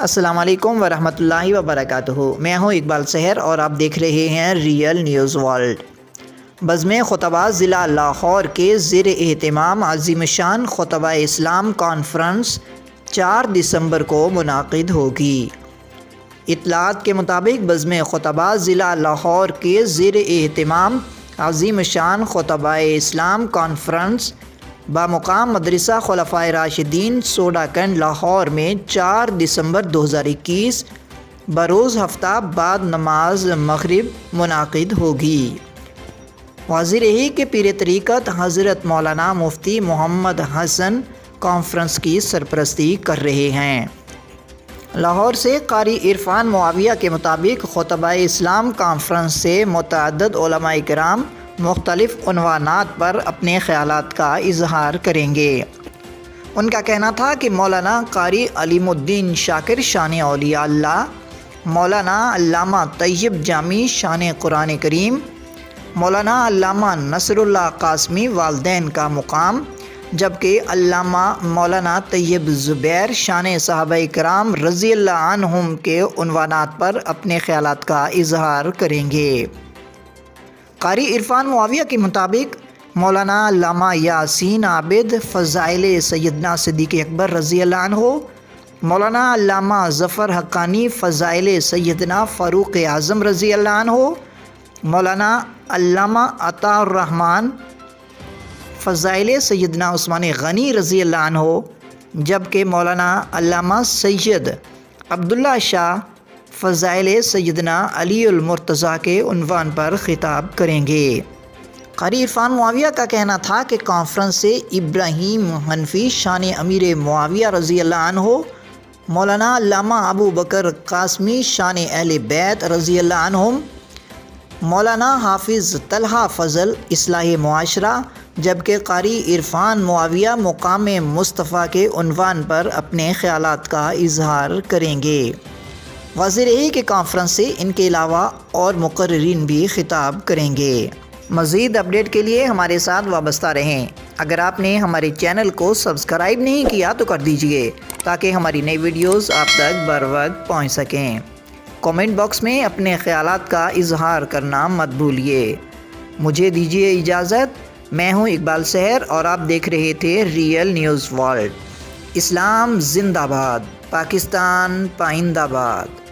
السلام علیکم ورحمۃ اللہ وبرکاتہ۔ میں ہوں اقبال سحر اور آپ دیکھ رہے ہیں ریئل نیوز ورلڈ۔ بزم خطبہ ضلع لاہور کے زیر اہتمام عظیم شان خطبہ اسلام کانفرنس 4 دسمبر کو منعقد ہوگی۔ اطلاعات کے مطابق بزم خطبہ ضلع لاہور کے زیر اہتمام عظیم شان خطبہ اسلام کانفرنس بمقام مدرسہ خلفائے راشدین سوڈا کنڈ لاہور میں 4 دسمبر 2021 بروز ہفتہ بعد نماز مغرب منعقد ہوگی۔ واضح رہی کہ پیر طریقت حضرت مولانا مفتی محمد حسن کانفرنس کی سرپرستی کر رہے ہیں۔ لاہور سے قاری عرفان معاویہ کے مطابق خطبہ اسلام کانفرنس سے متعدد علماء کرام مختلف عنوانات پر اپنے خیالات کا اظہار کریں گے۔ ان کا کہنا تھا کہ مولانا قاری علیم الدین شاکر شان اولیاء اللہ، مولانا علامہ طیب جامی شان قرآن کریم، مولانا علامہ نصر اللہ قاسمی والدین کا مقام، جبکہ علامہ مولانا طیب زبیر شان صحابہ کرام رضی اللہ عنہم کے عنوانات پر اپنے خیالات کا اظہار کریں گے۔ قاری عرفان معاویہ کے مطابق مولانا علامہ یاسین عابد فضائل سیدنا صدیق اکبر رضی اللہ عنہ، مولانا علامہ ظفر حقانی فضائل سیدنا فاروق اعظم رضی اللہ عنہ، مولانا علامہ عطاء الرحمن فضائل سیدنا عثمان غنی رضی اللہ عنہ، جبکہ مولانا علامہ سید عبداللہ شاہ فضائل سیدنا علی المرتضیٰ کے عنوان پر خطاب کریں گے۔ قاری عرفان معاویہ کا کہنا تھا کہ کانفرنس سے ابراہیم حنفی شان امیر معاویہ رضی اللہ عنہ، مولانا علامہ ابو بکر قاسمی شان اہل بیت رضی اللہ عنہم، مولانا حافظ طلحہ فضل اصلاح معاشرہ، جبکہ قاری عرفان معاویہ مقام مصطفیٰ کے عنوان پر اپنے خیالات کا اظہار کریں گے۔ واضح رہی کہ کانفرنس سے ان کے علاوہ اور مقررین بھی خطاب کریں گے۔ مزید اپڈیٹ کے لیے ہمارے ساتھ وابستہ رہیں۔ اگر آپ نے ہمارے چینل کو سبسکرائب نہیں کیا تو کر دیجئے تاکہ ہماری نئی ویڈیوز آپ تک بر وقت پہنچ سکیں۔ کامنٹ باکس میں اپنے خیالات کا اظہار کرنا مت بھولیے۔ مجھے دیجئے اجازت۔ میں ہوں اقبال سحر اور آپ دیکھ رہے تھے ریئل نیوز ورلڈ۔ اسلام زندہ باد، پاکستان پائندہ باد۔